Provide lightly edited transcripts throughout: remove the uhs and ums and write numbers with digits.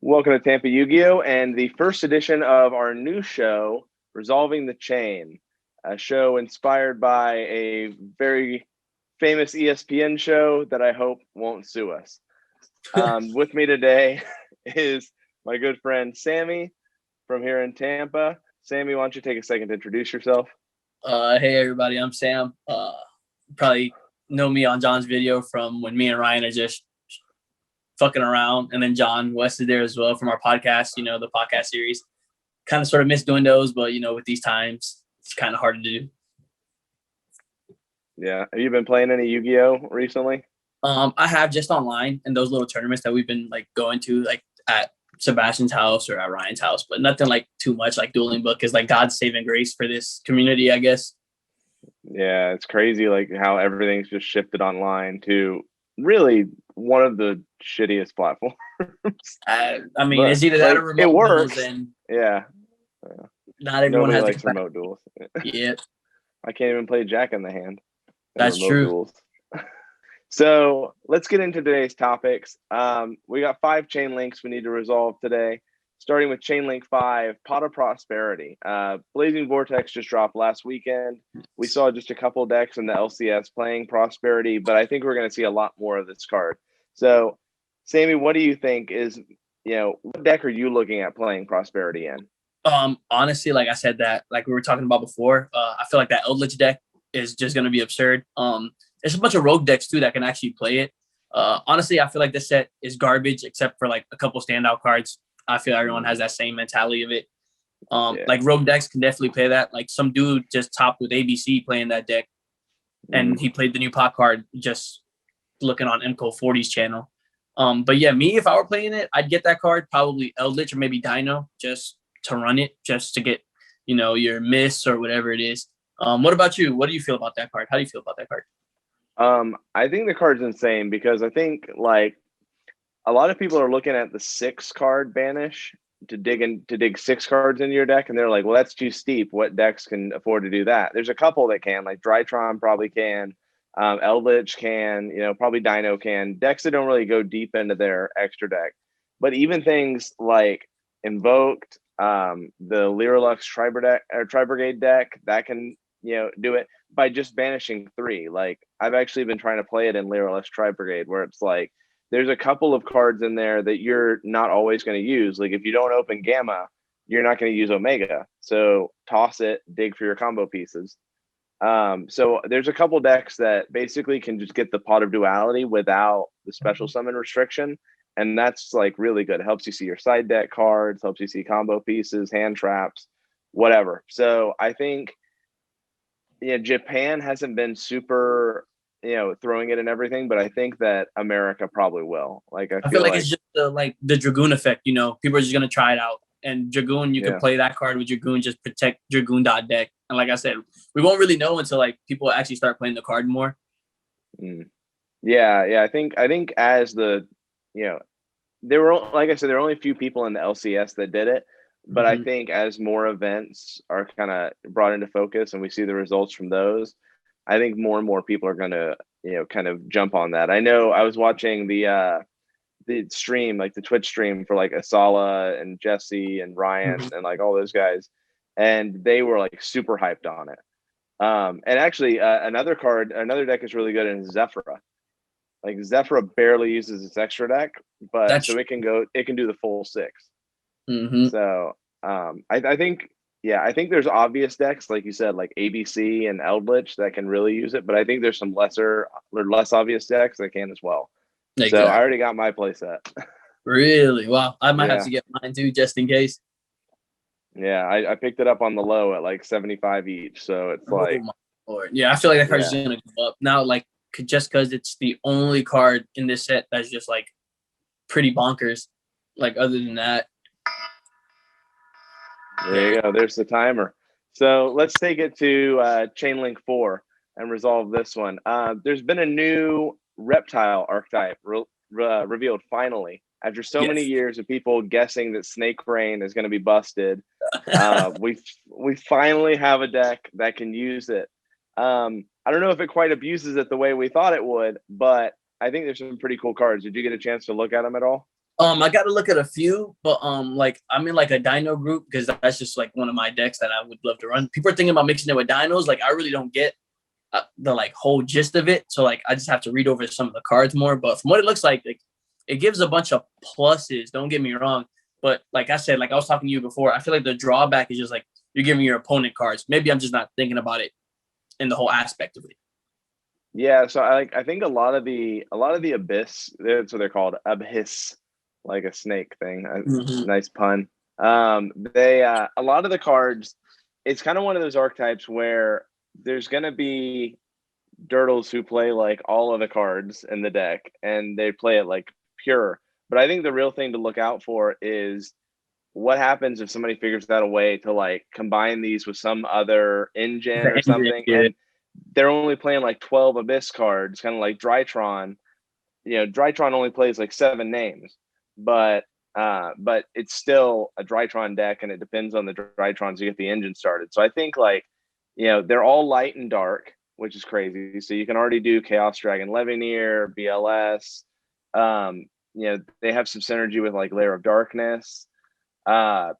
Welcome to Tampa Yugioh and the first edition of our new show, Resolving the Chain, a show inspired by a very famous ESPN show that I hope won't sue us. With me today is my good friend Sammy from here in Tampa. Sammy, why don't you take a second to introduce yourself? Hey everybody, I'm Sam. Probably know me on John's video from when me and Ryan are just fucking around, and then John West is there as well from our podcast, the podcast series. Kind of sort of miss doing those, but with these times it's kind of hard to do. Yeah. Have you been playing any Yu-Gi-Oh recently? I have, just online, and those little tournaments that we've been going to, at Sebastian's house or at Ryan's house, but nothing too much Dueling Book is God's saving grace for this community, I guess. Yeah, it's crazy how everything's just shifted online to really one of the shittiest platforms. It's either that or remote it works. duels, and yeah. Not everyone Nobody has likes remote duels. Yeah. I can't even play Jack in the Hand. That's true. Duels. So let's get into today's topics. We got 5 chain links we need to resolve today, starting with Chainlink 5, Pot of Prosperity. Blazing Vortex just dropped last weekend. We saw just a couple decks in the LCS playing Prosperity, but I think we're going to see a lot more of this card. So, Sammy, what do you think is, what deck are you looking at playing Prosperity in? Honestly, like I said, that we were talking about before, I feel like that Eldritch deck is just going to be absurd. There's a bunch of rogue decks too that can actually play it. Honestly, I feel like this set is garbage except for a couple standout cards. I feel everyone has that same mentality of it. Rogue decks can definitely play that. Some dude just topped with ABC playing that deck, and he played the new pot card just looking on MCO40's channel. But yeah, me, if I were playing it, I'd get that card, probably Eldritch or maybe Dino, just to run it, just to get, your miss or whatever it is. What about you? What do you feel about that card? How do you feel about that card? I think the card's insane because I think a lot of people are looking at the 6 card banish to dig 6 cards into your deck, and they're like, well, that's too steep. What decks can afford to do that? There's a couple that can, Drytron probably can, Eldritch can, probably Dino can. Decks that don't really go deep into their extra deck. But even things like Invoked, the Lyrolux Tri-Brigade deck, that can, do it by just banishing 3. I've actually been trying to play it in Lyrolux Tri-Brigade, where it's there's a couple of cards in there that you're not always going to use. If you don't open Gamma, you're not going to use Omega. So toss it, dig for your combo pieces. So there's a couple decks that basically can just get the Pot of Duality without the special summon restriction. And that's really good. It helps you see your side deck cards, helps you see combo pieces, hand traps, whatever. So I think, Japan hasn't been super, throwing it and everything, but I think that America probably will. I feel like it's just the Dragoon effect. People are just gonna try it out. And Dragoon, you can play that card with Dragoon, just protect Dragoon deck. And like I said, we won't really know until people actually start playing the card more. Yeah. I think as the, there were, like I said, there were only a few people in the LCS that did it. But I think as more events are kind of brought into focus and we see the results from those, I think more and more people are going to, kind of jump on that. I know I was watching the stream, the Twitch stream for Asala and Jesse and Ryan and all those guys, and they were super hyped on it. And actually, another deck is really good in Zephyra. Zephyra barely uses its extra deck, but it can do the full 6. So I think there's obvious decks, like you said, ABC and Eldritch that can really use it, but I think there's some less obvious decks that can as well. Exactly. So I already got my play set. Really? Wow. I might have to get mine too, just in case. Yeah, I picked it up on the low at 75 each, so it's my Lord. Yeah, I feel like that card's gonna go up now, just because it's the only card in this set that's just pretty bonkers. Other than that. There you go. There's the timer. So let's take it to Chainlink 4 and resolve this one. There's been a new Reptile archetype revealed finally. After so many years of people guessing that Snake Rain is going to be busted, we finally have a deck that can use it. I don't know if it quite abuses it the way we thought it would, but I think there's some pretty cool cards. Did you get a chance to look at them at all? I got to look at a few, but like I'm in like a dino group because that's just like one of my decks that I would love to run. People are thinking about mixing it with dinos. Like I really don't get the like whole gist of it. So like I just have to read over some of the cards more. But from what it looks like it gives a bunch of pluses. Don't get me wrong. But like I said, like I was talking to you before, I feel like the drawback is just like you're giving your opponent cards. Maybe I'm just not thinking about it in the whole aspect of it. Yeah, so I think a lot of the Abhyss, that's what they're called, Abhyss, like a snake thing. Mm-hmm. Nice pun. They a lot of the cards, it's kind of one of those archetypes where there's gonna be Dirtles who play like all of the cards in the deck and they play it like pure. But I think the real thing to look out for is what happens if somebody figures out a way to like combine these with some other engine or something, Yeah. and they're only playing like 12 Abhyss cards, kind of like Drytron. Drytron only plays like 7 names, but it's still a Drytron deck, and it depends on the Drytrons to get the engine started. So I think like, they're all light and dark, which is crazy. So you can already do Chaos Dragon Levineer, BLS. They have some synergy with like Lair of Darkness. Uh,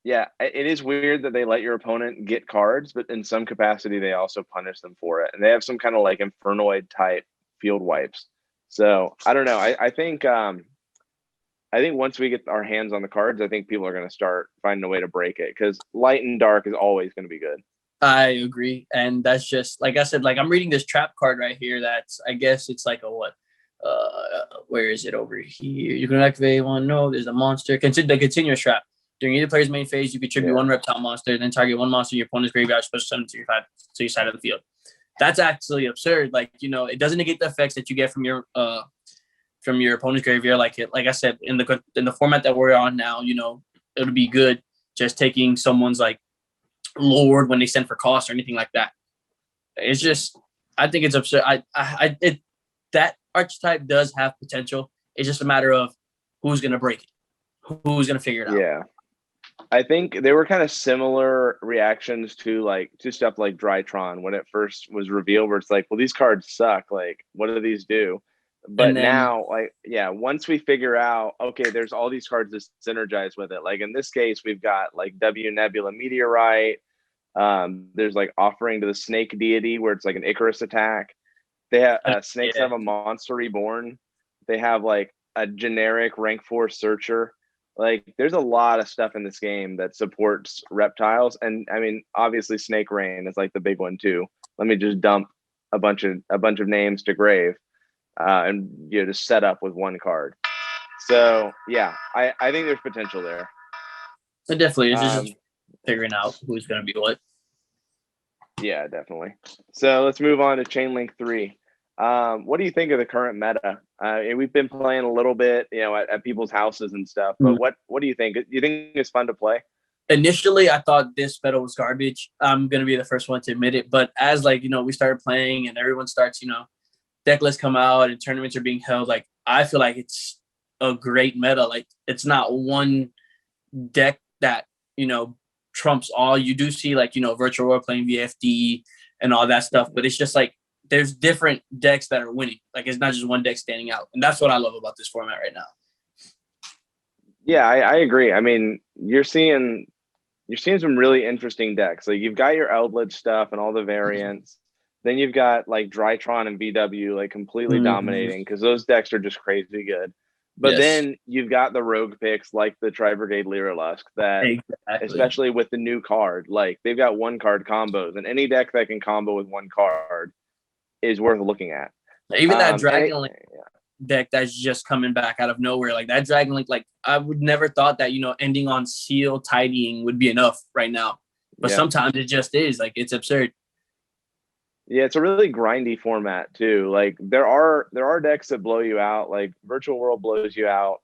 yeah, it is weird that they let your opponent get cards, but in some capacity they also punish them for it. And they have some kind of like Infernoid type field wipes. So I don't know. I think once we get our hands on the cards, I think people are going to start finding a way to break it, because light and dark is always going to be good. I agree. And that's just like I said, like I'm reading this trap card right here. That's I guess it's like a what? Where is it over here? You can activate one. No, there's a monster. The continuous trap. During either player's main phase, you contribute one reptile monster, then target one monster in your opponent's graveyard, special summon to your side of the field. That's actually absurd. Like, it doesn't negate the effects that you get from your opponent's graveyard. Like I said, in the format that we're on now, it would be good just taking someone's like Lord when they send for cost or anything like that. It's just, I think it's absurd. That archetype does have potential. It's just a matter of who's going to break it, who's going to figure it out. Yeah. I think they were kind of similar reactions to stuff like Drytron when it first was revealed, where it's like, well, these cards suck. Like, what do these do? But now, once we figure out, okay, there's all these cards that synergize with it. Like in this case, we've got like W Nebula Meteorite. There's like Offering to the Snake Deity, where it's like an Icarus attack. They have snakes have a Monster Reborn. They have like a generic rank 4 Searcher. Like, there's a lot of stuff in this game that supports reptiles, and I mean, obviously, Snake Rain is like the big one too. Let me just dump a bunch of names to grave, and just set up with one card. So yeah, I think there's potential there. It definitely is. Just figuring out who's going to be what. Yeah, definitely. So let's move on to Chainlink 3. What do you think of the current meta? We've been playing a little bit, at people's houses and stuff. But what do you think? Do you think it's fun to play? Initially, I thought this meta was garbage. I'm gonna be the first one to admit it. But as we started playing and everyone starts, deck lists come out and tournaments are being held, like I feel like it's a great meta. Like it's not one deck that trumps all. You do see Virtual World playing VFD and all that stuff, but it's just like there's different decks that are winning. Like it's not just one deck standing out, and that's what I love about this format right now. Yeah, I agree. I mean, you're seeing some really interesting decks. Like you've got your Eldritch stuff and all the variants. Then you've got like Drytron and VW like completely dominating, because those decks are just crazy good. But then you've got the rogue picks like the Tri-Brigade Lyrilusk that, especially with the new card, like they've got one card combos, and any deck that can combo with one card is worth looking at. Even that Dragon Link deck that's just coming back out of nowhere, like that Dragon Link, like I would never thought that ending on Seal Tidying would be enough right now, but sometimes it just is. Like it's absurd. Yeah, it's a really grindy format too. Like there are decks that blow you out, like Virtual World blows you out,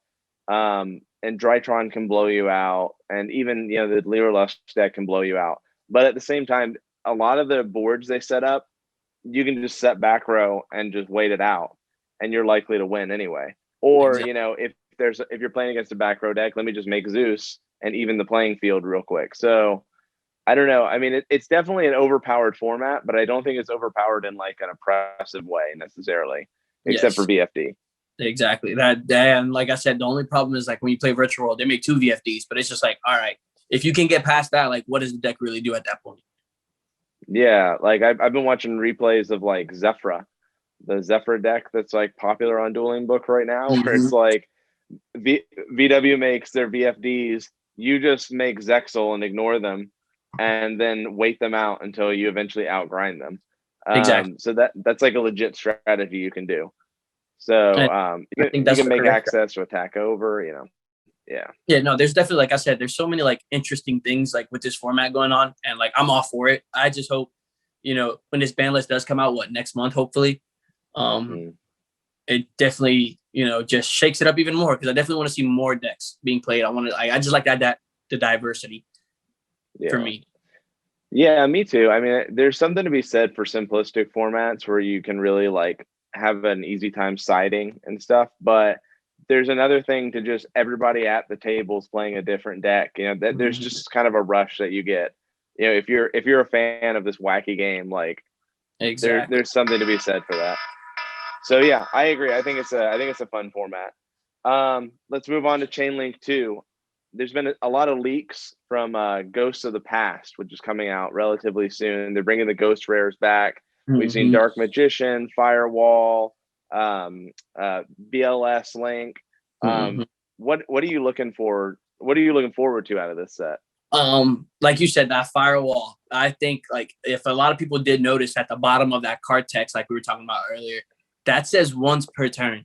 and Drytron can blow you out, and even the Lyrilusk deck can blow you out. But at the same time, a lot of the boards they set up, you can just set back row and just wait it out, and you're likely to win anyway. Or if you're playing against a back row deck, let me just make Zeus and even the playing field real quick. So I don't know. I mean, it's definitely an overpowered format, but I don't think it's overpowered in like an oppressive way necessarily, except for VFD. Exactly. And like I said, the only problem is like when you play Virtual World, they make 2 VFDs, but it's just like, all right, if you can get past that, like what does the deck really do at that point? Yeah, like I've been watching replays of like Zephyra, the Zephyr deck that's like popular on Dueling Book right now, where it's like VW makes their VFDs, you just make Zexal and ignore them, and then wait them out until you eventually outgrind them. Exactly. So that's like a legit strategy you can do. So And I think you that's can the make correct. access to attack over, Yeah. Yeah, no, there's definitely, like I said, there's so many like interesting things like with this format going on, and like I'm all for it. I just hope, when this ban list does come out, next month, hopefully, Mm. it definitely, just shakes it up even more, because I definitely want to see more decks being played. I just like that the diversity for Yeah. me. Yeah, me too. I mean, there's something to be said for simplistic formats where you can really like have an easy time siding and stuff, but there's another thing to just everybody at the tables playing a different deck. That there's just kind of a rush that you get. If you're a fan of this wacky game, like Exactly. there's something to be said for that. So yeah, I agree. I think it's a fun format. Let's move on to Chainlink 2. There's been a lot of leaks from Ghosts of the Past, which is coming out relatively soon. They're bringing the Ghost Rares back. We've seen Dark Magician, Firewall, BLS Link. What are you looking for? What are you looking forward to out of this set? Like you said, that Firewall, I think like if a lot of people did notice at the bottom of that card text, like we were talking about earlier, that says once per turn.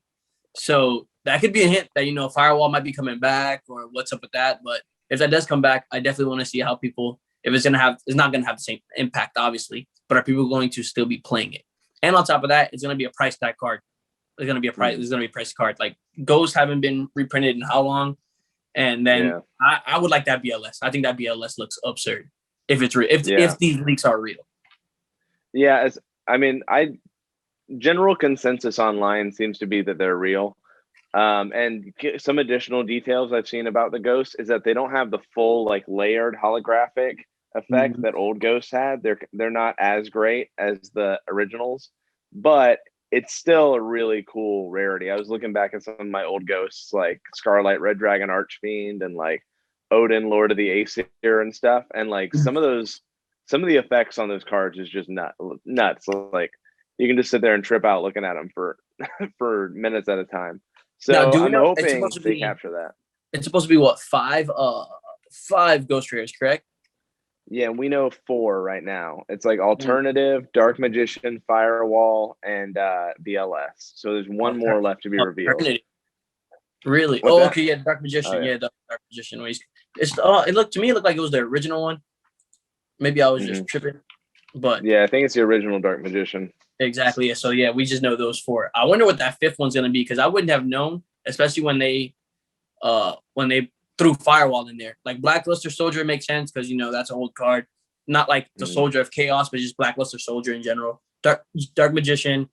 So that could be a hint that, Firewall might be coming back or what's up with that. But if that does come back, I definitely want to see how people, if it's not going to have the same impact, obviously, but are people going to still be playing it? And on top of that, it's going to be a price tag card. It's going to be a price. It's going to be a price card. Like Ghosts haven't been reprinted in how long? And then I would like that BLS. I think that BLS looks absurd if it's real. If these leaks are real. Yeah, general consensus online seems to be that they're real. And some additional details I've seen about the Ghosts is that they don't have the full like layered holographic effect that old Ghosts had. They're not as great as the originals, but it's still a really cool rarity. I was looking back at some of my old Ghosts like Scarlight Red Dragon Archfiend and like Odin Lord of the Aesir and stuff, and like some of the effects on those cards is just nuts. Like you can just sit there and trip out looking at them for for minutes at a time. Now, So do we I'm know it's hoping supposed to they be? capture that. It's supposed to be what, five Ghost Rares, correct? Yeah, we know 4 right now. It's like Alternative, Dark Magician, Firewall, and BLS. So there's one more left to be revealed. Really? What's that? Okay, yeah, Dark Magician. Oh, yeah. Yeah, Dark Magician. It looked like it was the original one. Maybe I was just tripping, but yeah, I think it's the original Dark Magician. Exactly. Yeah. So yeah, we just know those 4. I wonder what that 5th one's gonna be, because I wouldn't have known, especially when they threw Firewall in there. Like Blackluster Soldier makes sense because that's an old card, not like the Soldier of Chaos, but just Blackluster Soldier in general. Dark Magician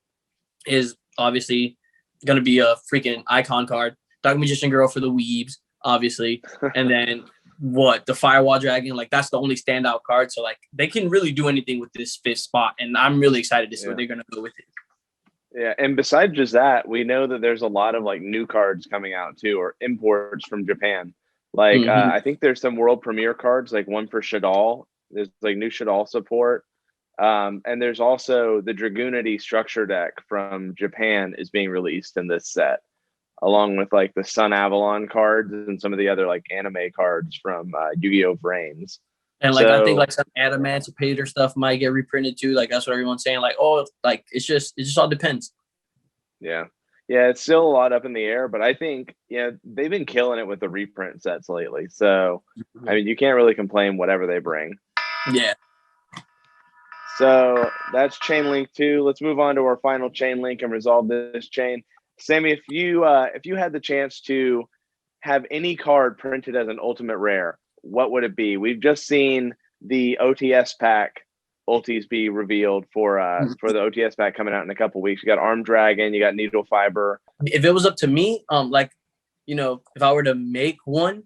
is obviously gonna be a freaking icon card. Dark Magician Girl for the weebs, obviously, and then the Firewall Dragon, like that's the only standout card. So like they can really do anything with this 5th spot, and I'm really excited to see what they're gonna go with it. Yeah, and besides just that, we know that there's a lot of like new cards coming out too, or imports from Japan. Like I think there's some world premiere cards, like one for Shadal. There's like new Shadal support. And there's also the Dragoonity structure deck from Japan is being released in this set, along with like the Sun Avalon cards and some of the other like anime cards from Yu-Gi-Oh! Vrains. And like I think like some Adamantipator stuff might get reprinted too. Like that's what everyone's saying. Like, oh, like it just all depends. Yeah. Yeah, it's still a lot up in the air, but I think they've been killing it with the reprint sets lately. So I mean, you can't really complain whatever they bring. Yeah. So that's Chainlink 2. Let's move on to our final Chainlink and resolve this chain. Sammy, if you had the chance to have any card printed as an ultimate rare, what would it be? We've just seen the OTS pack ultis be revealed for the OTS pack coming out in a couple weeks. You got Arm Dragon, you got Needle Fiber. If it was up to me, if I were to make one,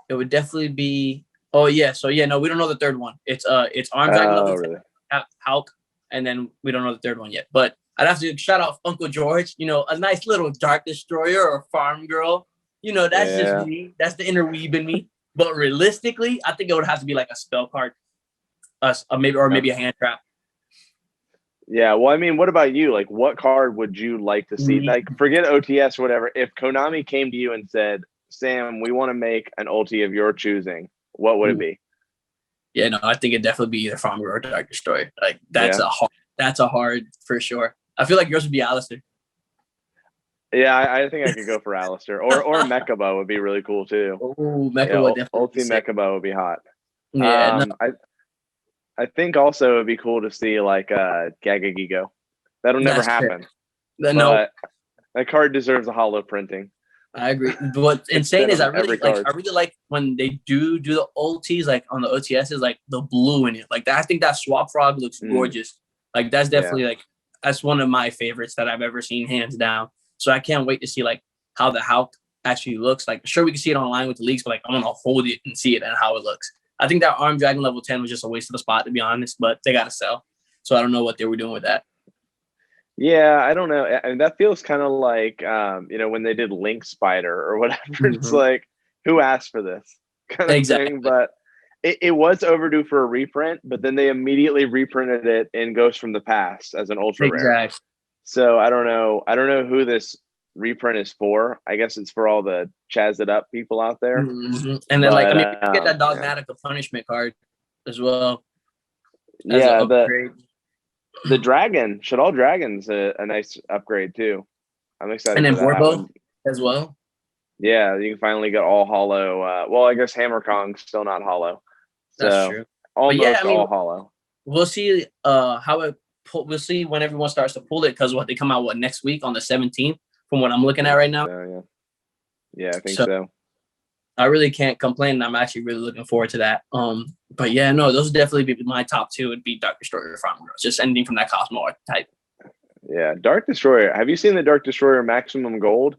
it would definitely be. Oh yeah, so yeah, no, we don't know the 3rd one. It's Arm Dragon level really? Hulk, and then we don't know the 3rd one yet. But I'd have to shout out Uncle George. A nice little Dark Destroyer or Farm Girl. That's just me. That's the inner weeb in me. But realistically, I think it would have to be like a spell card, maybe a hand trap. Yeah, well, I mean, what about you? Like, what card would you like to see? Like, forget OTS or whatever. If Konami came to you and said, Sam, we want to make an ulti of your choosing, what would it be? Yeah, no, I think it'd definitely be either Farm Girl or Dark Destroyer. Like, that's a hard for sure. I feel like yours would be Alistair. Yeah, I think I could go for Alistair. Or Mechaba would be really cool, too. Oh, Mechaba would definitely Ulti Mechaba would be hot. Yeah, I think also it'd be cool to see like Gagagigo. That'll never happen. No, that card deserves a hollow printing. I agree. What's insane is I really like when they do the ultis, like on the OTSs, like the blue in it. Like that, I think that Swap Frog looks gorgeous. Like that's definitely that's one of my favorites that I've ever seen, hands down. So I can't wait to see like how the Hulk actually looks. Like sure we can see it online with the leaks, but like I want to hold it and see it and how it looks. I think that Arm Dragon level 10 was just a waste of a spot, to be honest, but they got to sell. So I don't know what they were doing with that. Yeah, I don't know. I mean, that feels kind of like, when they did Link Spider or whatever. It's like, who asked for this kind of thing? But it was overdue for a reprint, but then they immediately reprinted it in Ghost from the Past as an ultra rare. So I don't know who this reprint is for. I guess it's for all the Chaz It Up people out there. And then you get that Dogmatica Punishment card as well. Yeah, the dragon, Shaddoll Dragon's a nice upgrade too. I'm excited. And then Borbo as well. Yeah, you can finally get all hollow. Well, I guess Hammer Kong's still not hollow. That's true. Almost all hollow. We'll see we'll see when everyone starts to pull it, because they come out next week on the 17th from what I'm looking at right now. Yeah, I think so. I really can't complain. I'm actually really looking forward to that. But yeah, no, those would definitely be my top two. Would be Dark Destroyer or Farm Girl. Just anything from that Cosmo type. Yeah, Dark Destroyer. Have you seen the Dark Destroyer Maximum Gold?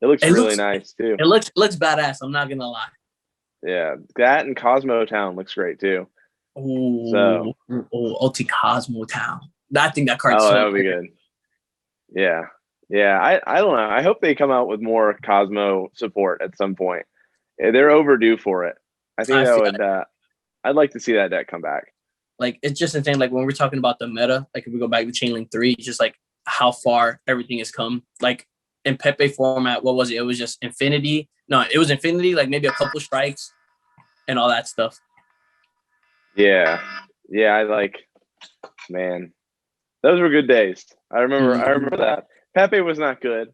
It looks really nice too. It looks badass. I'm not gonna lie. Yeah, that and Cosmo Town looks great too. Ulti Cosmo Town. I think that card's that would be good. Yeah. I don't know. I hope they come out with more Cosmo support at some point. They're overdue for it. I think I'd like to see that deck come back. Like, it's just insane. Like, when we're talking about the meta, like, if we go back to Chainlink 3, it's just, like, how far everything has come. Like, in Pepe format, what was it? It was just Infinity. No, it was Infinity, like, maybe a couple strikes and all that stuff. Yeah, man, those were good days. I remember that. Pepe was not good,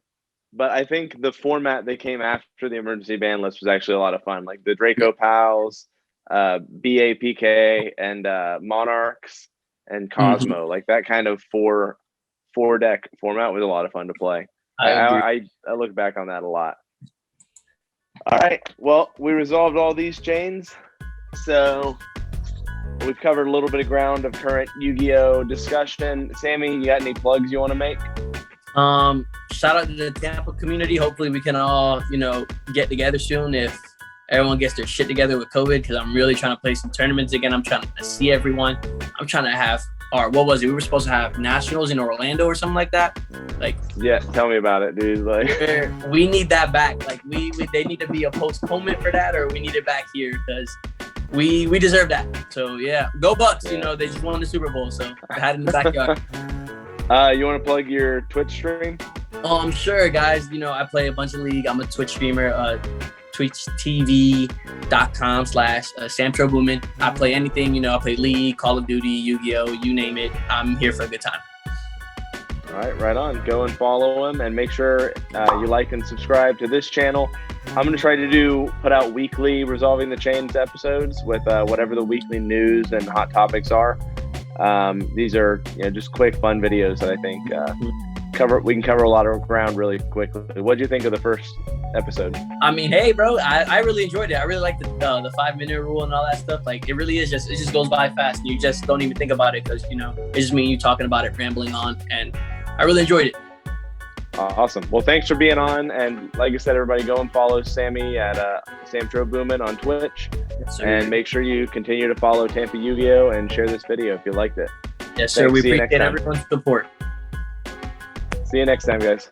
but I think the format they came after the emergency ban list was actually a lot of fun. Like the Draco Pals, BAPK, and Monarchs and Cosmo. Like that kind of four deck format was a lot of fun to play. I look back on that a lot. All right, well, we resolved all these chains, so we've covered a little bit of ground of current Yu-Gi-Oh discussion. Sammy, you got any plugs you want to make? Shout out to the Tampa community. Hopefully we can all, get together soon if everyone gets their shit together with COVID, because I'm really trying to play some tournaments again. I'm trying to see everyone. I'm trying to have what was it? We were supposed to have nationals in Orlando or something like that. Like, yeah, tell me about it, dude. Like, we need that back. Like, they need to be a postponement for that, or we need it back here, because we deserve that. So yeah, go Bucks. Yeah. They just won the Super Bowl, so I had it in the backyard. You want to plug your Twitch stream? I'm sure, guys. I play a bunch of League. I'm a Twitch streamer. twitchtv.com/SamTroBoomin. I play anything. I play League, Call of Duty, Yu-Gi-Oh, you name it. I'm here for a good time. All right on. Go and follow him, and make sure you like and subscribe to this channel. I'm going to try to put out weekly Resolving the Chains episodes with whatever the weekly news and hot topics are. These are just quick, fun videos that I think we can cover a lot of ground really quickly. What did you think of the first episode? I mean, hey, bro, I really enjoyed it. I really like the 5-minute rule and all that stuff. Like, it really is it just goes by fast. You just don't even think about it, because it's just me and you talking about it, rambling on, and I really enjoyed it. Awesome. Well, thanks for being on. And like I said, everybody go and follow Sammy at SamTroBoomin on Twitch. Yes, sir. And make sure you continue to follow Tampa Yu-Gi-Oh and share this video if you liked it. Yes, sir. We appreciate everyone's support. See you next time, guys.